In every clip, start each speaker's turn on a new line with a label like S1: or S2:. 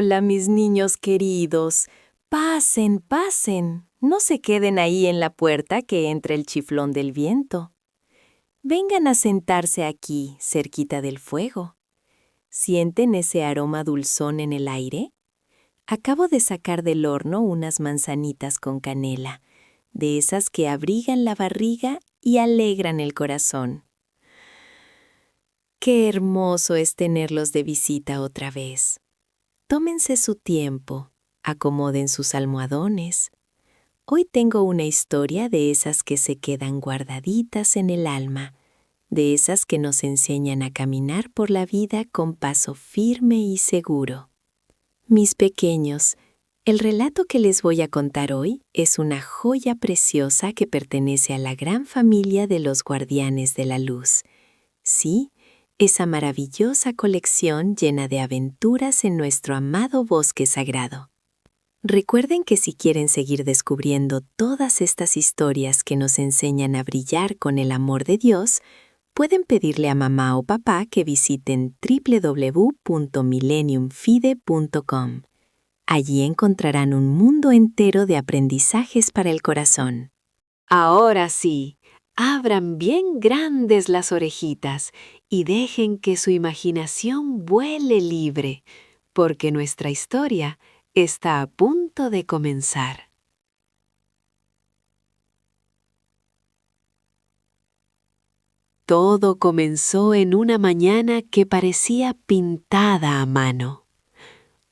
S1: Hola, mis niños queridos. Pasen, pasen. No se queden ahí en la puerta que entra el chiflón del viento. Vengan a sentarse aquí, cerquita del fuego. ¿Sienten ese aroma dulzón en el aire? Acabo de sacar del horno unas manzanitas con canela, de esas que abrigan la barriga y alegran el corazón. Qué hermoso es tenerlos de visita otra vez. Tómense su tiempo, acomoden sus almohadones. Hoy tengo una historia de esas que se quedan guardaditas en el alma, de esas que nos enseñan a caminar por la vida con paso firme y seguro. Mis pequeños, el relato que les voy a contar hoy es una joya preciosa que pertenece a la gran familia de los guardianes de la luz. Sí, esa maravillosa colección llena de aventuras en nuestro amado bosque sagrado. Recuerden que si quieren seguir descubriendo todas estas historias que nos enseñan a brillar con el amor de Dios, pueden pedirle a mamá o papá que visiten www.millenniumfide.com. Allí encontrarán un mundo entero de aprendizajes para el corazón.
S2: Ahora sí, abran bien grandes las orejitas y dejen que su imaginación vuele libre, porque nuestra historia está a punto de comenzar. Todo comenzó en una mañana que parecía pintada a mano.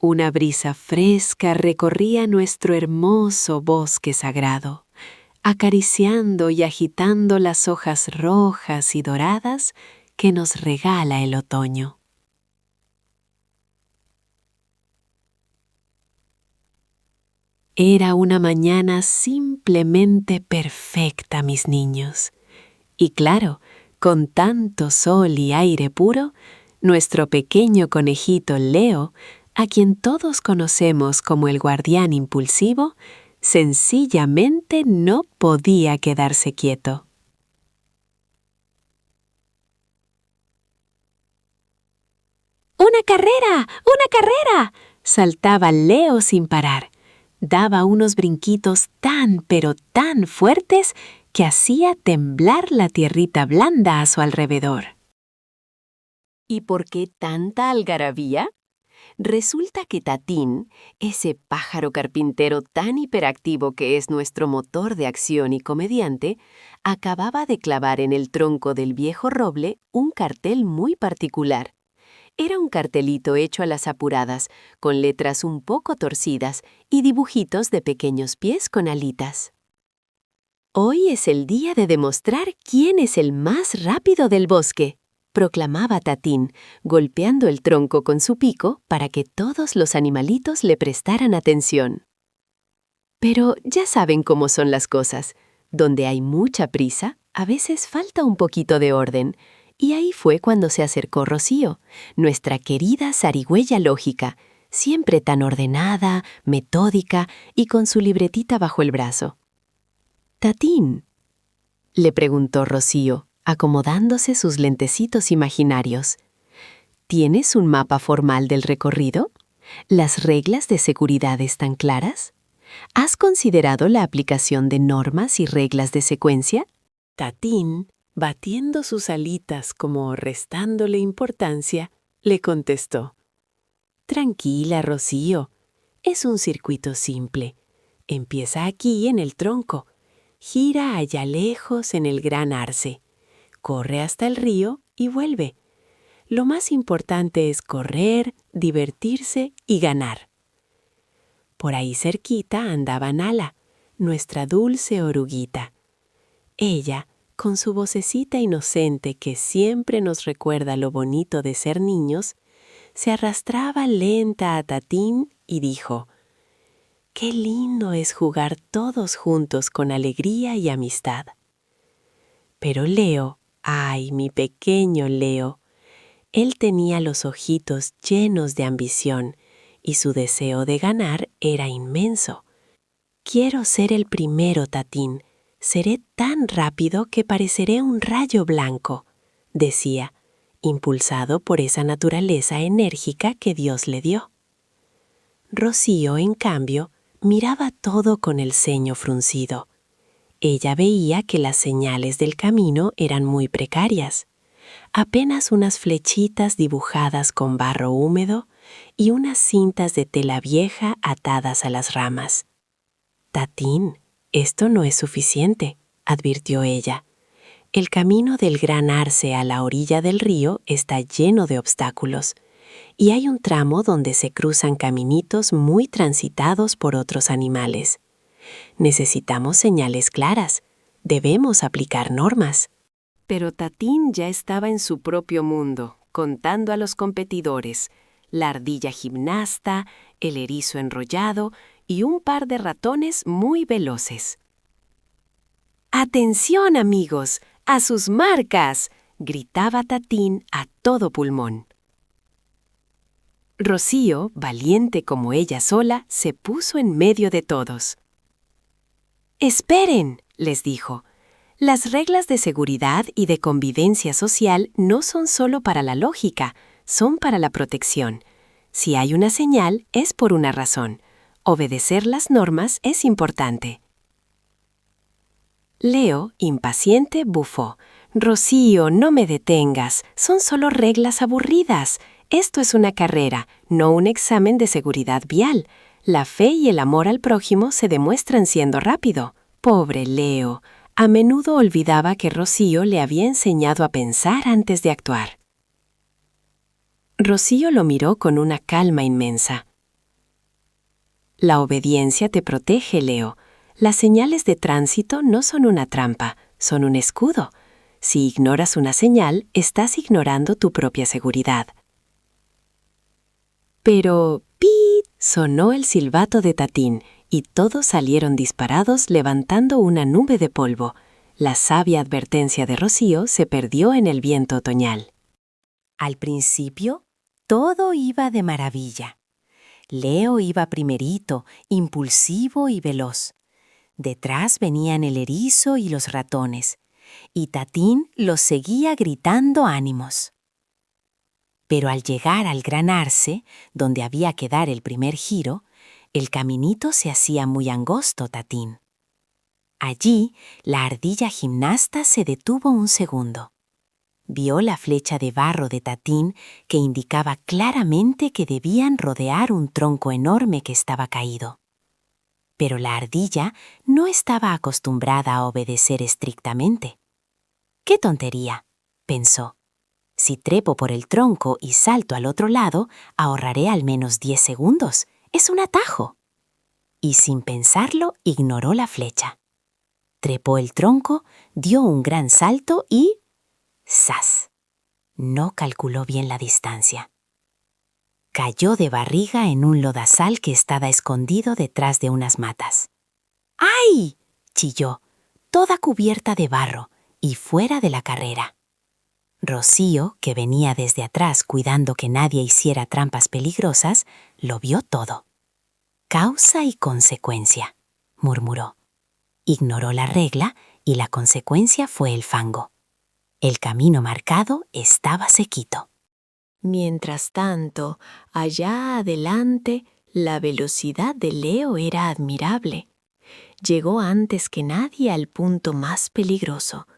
S2: Una brisa fresca recorría nuestro hermoso bosque sagrado, acariciando y agitando las hojas rojas y doradas que nos regala el otoño. Era una mañana simplemente perfecta, mis niños. Y claro, con tanto sol y aire puro, nuestro pequeño conejito Leo, a quien todos conocemos como el guardián impulsivo, sencillamente no podía quedarse quieto. ¡Una carrera! ¡Una carrera! Saltaba Leo sin parar. Daba unos brinquitos tan pero tan fuertes que hacía temblar la tierrita blanda a su alrededor.
S1: ¿Y por qué tanta algarabía? Resulta que Tatín, ese pájaro carpintero tan hiperactivo que es nuestro motor de acción y comediante, acababa de clavar en el tronco del viejo roble un cartel muy particular. Era un cartelito hecho a las apuradas, con letras un poco torcidas y dibujitos de pequeños pies con alitas. Hoy es el día de demostrar quién es el más rápido del bosque, proclamaba Tatín, golpeando el tronco con su pico para que todos los animalitos le prestaran atención. Pero ya saben cómo son las cosas. Donde hay mucha prisa, a veces falta un poquito de orden. Y ahí fue cuando se acercó Rocío, nuestra querida zarigüeya lógica, siempre tan ordenada, metódica y con su libretita bajo el brazo. «Tatín», le preguntó Rocío, acomodándose sus lentecitos imaginarios. ¿Tienes un mapa formal del recorrido? ¿Las reglas de seguridad están claras? ¿Has considerado la aplicación de normas y reglas de secuencia?
S2: Tatín, batiendo sus alitas como restándole importancia, le contestó: «Tranquila, Rocío, es un circuito simple. Empieza aquí en el tronco, gira allá lejos en el gran arce, corre hasta el río y vuelve. Lo más importante es correr, divertirse y ganar». Por ahí cerquita andaba Nala, nuestra dulce oruguita. Ella, con su vocecita inocente que siempre nos recuerda lo bonito de ser niños, se arrastraba lenta a Tatín y dijo: «Qué lindo es jugar todos juntos con alegría y amistad». Pero Leo, ay, mi pequeño Leo, él tenía los ojitos llenos de ambición y su deseo de ganar era inmenso. «Quiero ser el primero, Tatín. Seré tan rápido que pareceré un rayo blanco», decía, impulsado por esa naturaleza enérgica que Dios le dio. Rocío, en cambio, miraba todo con el ceño fruncido. Ella veía que las señales del camino eran muy precarias. Apenas unas flechitas dibujadas con barro húmedo y unas cintas de tela vieja atadas a las ramas. «Tatín, esto no es suficiente», advirtió ella. «El camino del Gran Arce a la orilla del río está lleno de obstáculos, y hay un tramo donde se cruzan caminitos muy transitados por otros animales. Necesitamos señales claras. Debemos aplicar normas».
S1: Pero Tatín ya estaba en su propio mundo, contando a los competidores, la ardilla gimnasta, el erizo enrollado y un par de ratones muy veloces. «¡Atención, amigos! ¡A sus marcas!», gritaba Tatín a todo pulmón. Rocío, valiente como ella sola, se puso en medio de todos. «¡Esperen!», les dijo. «Las reglas de seguridad y de convivencia social no son solo para la lógica, son para la protección. Si hay una señal, es por una razón. Obedecer las normas es importante». Leo, impaciente, bufó. «Rocío, no me detengas. Son solo reglas aburridas. Esto es una carrera, no un examen de seguridad vial. La fe y el amor al prójimo se demuestran siendo rápido». Pobre Leo. A menudo olvidaba que Rocío le había enseñado a pensar antes de actuar. Rocío lo miró con una calma inmensa. «La obediencia te protege, Leo. Las señales de tránsito no son una trampa, son un escudo. Si ignoras una señal, estás ignorando tu propia seguridad». Pero ¡pit! Sonó el silbato de Tatín y todos salieron disparados levantando una nube de polvo. La sabia advertencia de Rocío se perdió en el viento otoñal.
S3: Al principio, todo iba de maravilla. Leo iba primerito, impulsivo y veloz. Detrás venían el erizo y los ratones, y Tatín los seguía gritando ánimos. Pero al llegar al Gran Arce, donde había que dar el primer giro, el caminito se hacía muy angosto, Tatín. Allí, la ardilla gimnasta se detuvo un segundo. Vio la flecha de barro de Tatín que indicaba claramente que debían rodear un tronco enorme que estaba caído. Pero la ardilla no estaba acostumbrada a obedecer estrictamente. «¡Qué tontería!», pensó. «Si trepo por el tronco y salto al otro lado, ahorraré al menos 10 segundos. Es un atajo». Y sin pensarlo, ignoró la flecha. Trepó el tronco, dio un gran salto y... ¡zas! No calculó bien la distancia. Cayó de barriga en un lodazal que estaba escondido detrás de unas matas. «¡Ay!», chilló, toda cubierta de barro y fuera de la carrera. Rocío, que venía desde atrás cuidando que nadie hiciera trampas peligrosas, lo vio todo. «Causa y consecuencia», murmuró. Ignoró la regla y la consecuencia fue el fango. El camino marcado estaba sequito. Mientras tanto, allá adelante, la velocidad de Leo era admirable. Llegó antes que nadie al punto más peligroso,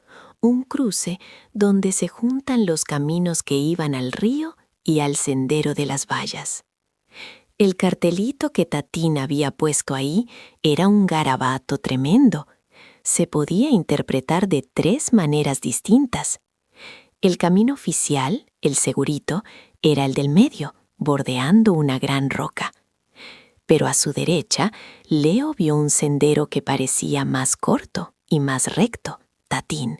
S3: un cruce donde se juntan los caminos que iban al río y al sendero de las vallas. El cartelito que Tatín había puesto ahí era un garabato tremendo. Se podía interpretar de 3 maneras distintas. El camino oficial, el segurito, era el del medio, bordeando una gran roca. Pero a su derecha, Leo vio un sendero que parecía más corto y más recto, Tatín,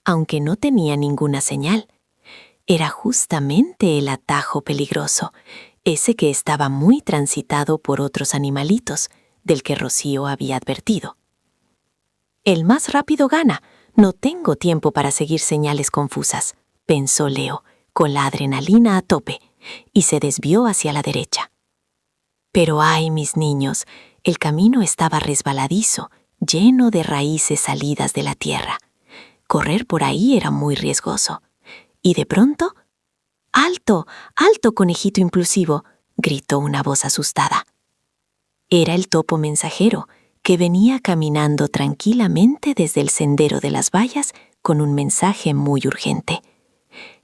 S3: aunque no tenía ninguna señal. Era justamente el atajo peligroso, ese que estaba muy transitado por otros animalitos, del que Rocío había advertido. «El más rápido gana. No tengo tiempo para seguir señales confusas», pensó Leo, con la adrenalina a tope, y se desvió hacia la derecha. Pero ¡ay, mis niños! El camino estaba resbaladizo, lleno de raíces salidas de la tierra. Correr por ahí era muy riesgoso. Y de pronto... «¡Alto! ¡Alto, conejito impulsivo!», gritó una voz asustada. Era el topo mensajero, que venía caminando tranquilamente desde el sendero de las bayas con un mensaje muy urgente.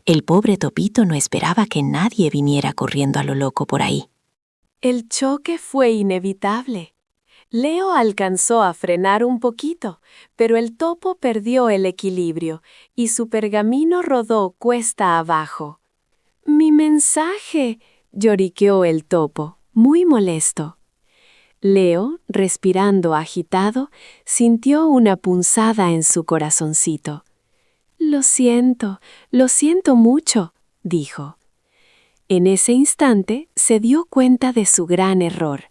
S3: El pobre topito no esperaba que nadie viniera corriendo a lo loco por ahí.
S2: El choque fue inevitable. Leo alcanzó a frenar un poquito, pero el topo perdió el equilibrio y su pergamino rodó cuesta abajo. ¡Mi mensaje!, lloriqueó el topo, muy molesto. Leo, respirando agitado, sintió una punzada en su corazoncito. Lo siento mucho», dijo. En ese instante se dio cuenta de su gran error.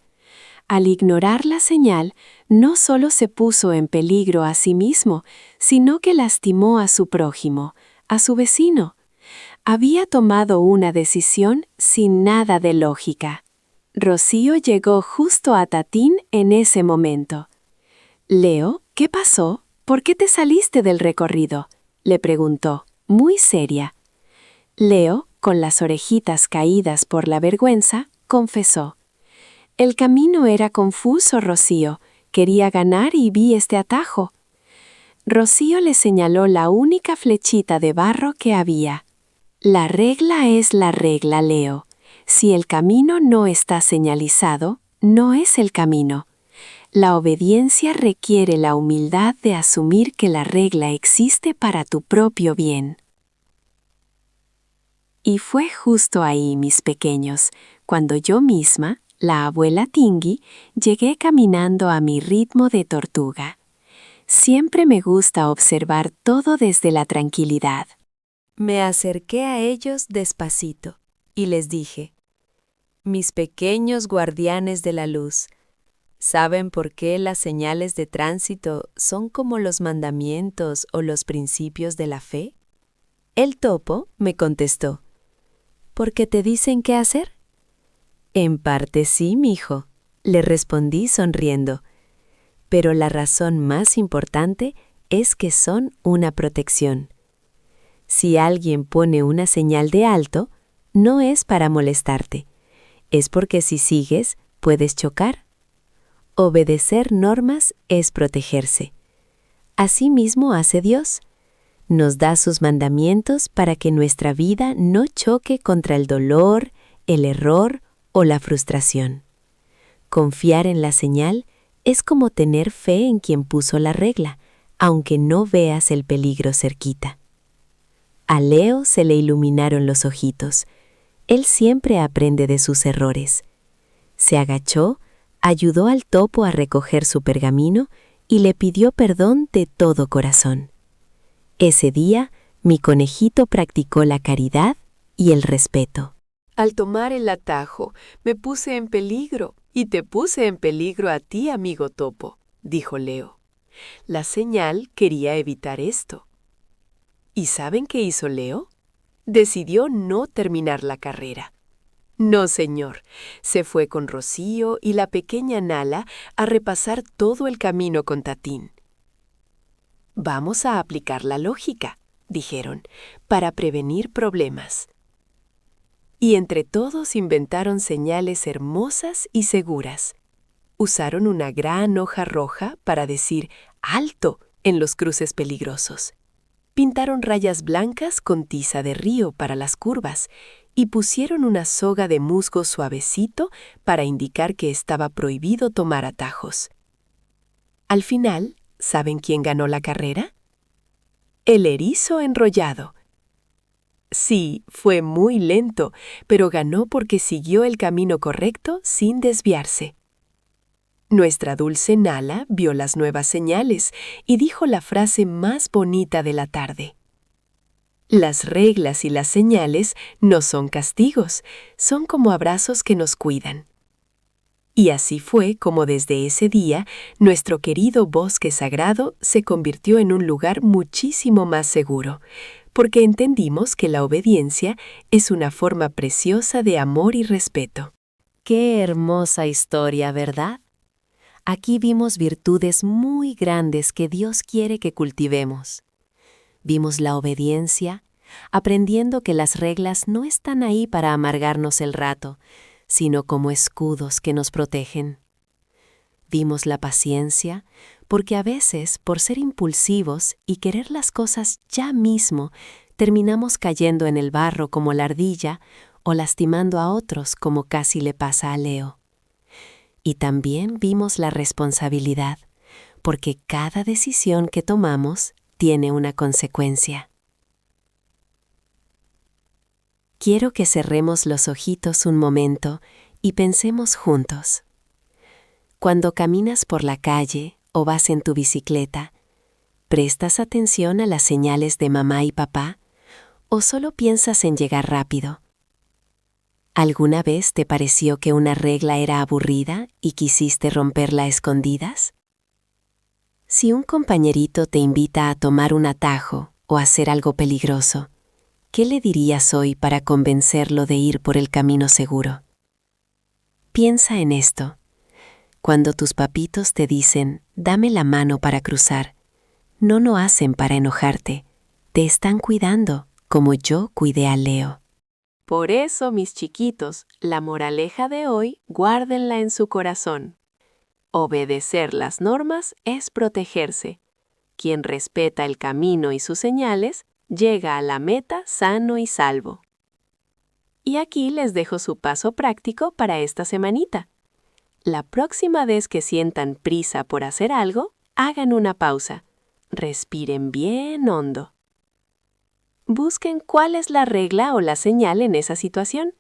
S2: Al ignorar la señal, no solo se puso en peligro a sí mismo, sino que lastimó a su prójimo, a su vecino. Había tomado una decisión sin nada de lógica. Rocío llegó justo a Tatín en ese momento. «Leo, ¿qué pasó? ¿Por qué te saliste del recorrido?», le preguntó, muy seria. Leo, con las orejitas caídas por la vergüenza, confesó: «El camino era confuso, Rocío. Quería ganar y vi este atajo». Rocío le señaló la única flechita de barro que había. «La regla es la regla, Leo. Si el camino no está señalizado, no es el camino. La obediencia requiere la humildad de asumir que la regla existe para tu propio bien». Y fue justo ahí, mis pequeños, cuando yo misma, la abuela Tingui, llegué caminando a mi ritmo de tortuga. Siempre me gusta observar todo desde la tranquilidad.
S1: Me acerqué a ellos despacito y les dije: «Mis pequeños guardianes de la luz, ¿saben por qué las señales de tránsito son como los mandamientos o los principios de la fe?». El topo me contestó: «¿Porque te dicen qué hacer?». «En parte sí, mijo», le respondí sonriendo, «pero la razón más importante es que son una protección. Si alguien pone una señal de alto, no es para molestarte, es porque si sigues, puedes chocar. Obedecer normas es protegerse. Así mismo hace Dios. Nos da sus mandamientos para que nuestra vida no choque contra el dolor, el error o la frustración. Confiar en la señal es como tener fe en quien puso la regla, aunque no veas el peligro cerquita». A Leo se le iluminaron los ojitos. Él siempre aprende de sus errores. Se agachó, ayudó al topo a recoger su pergamino y le pidió perdón de todo corazón. Ese día, mi conejito practicó la caridad y el respeto.
S2: «Al tomar el atajo, me puse en peligro y te puse en peligro a ti, amigo topo», dijo Leo. La señal quería evitar esto. ¿Y saben qué hizo Leo? Decidió no terminar la carrera. No, señor. Se fue con Rocío y la pequeña Nala a repasar todo el camino con Tatín. «Vamos a aplicar la lógica», dijeron, «para prevenir problemas». Y entre todos inventaron señales hermosas y seguras. Usaron una gran hoja roja para decir «alto» en los cruces peligrosos. Pintaron rayas blancas con tiza de río para las curvas y pusieron una soga de musgo suavecito para indicar que estaba prohibido tomar atajos. Al final, ¿saben quién ganó la carrera? El erizo enrollado. Sí, fue muy lento, pero ganó porque siguió el camino correcto sin desviarse. Nuestra dulce Nala vio las nuevas señales y dijo la frase más bonita de la tarde. Las reglas y las señales no son castigos, son como abrazos que nos cuidan. Y así fue como desde ese día nuestro querido bosque sagrado se convirtió en un lugar muchísimo más seguro, porque entendimos que la obediencia es una forma preciosa de amor y respeto.
S3: Qué hermosa historia, ¿verdad? Aquí vimos virtudes muy grandes que Dios quiere que cultivemos. Vimos la obediencia, aprendiendo que las reglas no están ahí para amargarnos el rato, sino como escudos que nos protegen.
S1: vimos la paciencia, porque a veces, por ser impulsivos y querer las cosas ya mismo, terminamos cayendo en el barro como la ardilla o lastimando a otros como casi le pasa a Leo. Y también vimos la responsabilidad, porque cada decisión que tomamos tiene una consecuencia. Quiero que cerremos los ojitos un momento y pensemos juntos. Cuando caminas por la calle o vas en tu bicicleta, ¿prestas atención a las señales de mamá y papá o solo piensas en llegar rápido? ¿Alguna vez te pareció que una regla era aburrida y quisiste romperla a escondidas? Si un compañerito te invita a tomar un atajo o a hacer algo peligroso, ¿qué le dirías hoy para convencerlo de ir por el camino seguro? Piensa en esto. Cuando tus papitos te dicen, dame la mano para cruzar, no lo hacen para enojarte, te están cuidando, como yo cuidé a Leo.
S2: Por eso, mis chiquitos, la moraleja de hoy, guárdenla en su corazón. Obedecer las normas es protegerse. Quien respeta el camino y sus señales, llega a la meta sano y salvo. Y aquí les dejo su paso práctico para esta semanita. La próxima vez que sientan prisa por hacer algo, hagan una pausa. Respiren bien hondo. Busquen cuál es la regla o la señal en esa situación.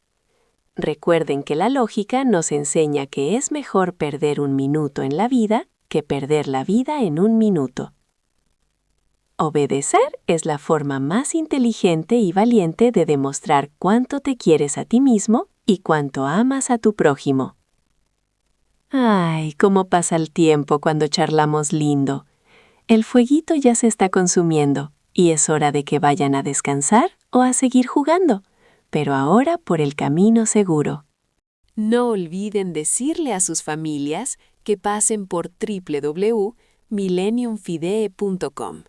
S2: Recuerden que la lógica nos enseña que es mejor perder un minuto en la vida que perder la vida en un minuto. Obedecer es la forma más inteligente y valiente de demostrar cuánto te quieres a ti mismo y cuánto amas a tu prójimo. ¡Ay, cómo pasa el tiempo cuando charlamos lindo! El fueguito ya se está consumiendo y es hora de que vayan a descansar o a seguir jugando, pero ahora por el camino seguro.
S1: No olviden decirle a sus familias que pasen por www.millenniumfidee.com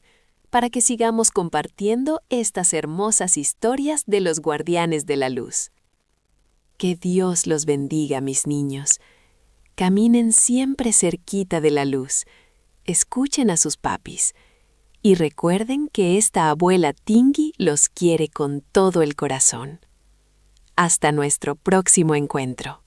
S1: para que sigamos compartiendo estas hermosas historias de los guardianes de la luz. Que Dios los bendiga, mis niños. Caminen siempre cerquita de la luz. Escuchen a sus papis. Y recuerden que esta abuela Tingui los quiere con todo el corazón. Hasta nuestro próximo encuentro.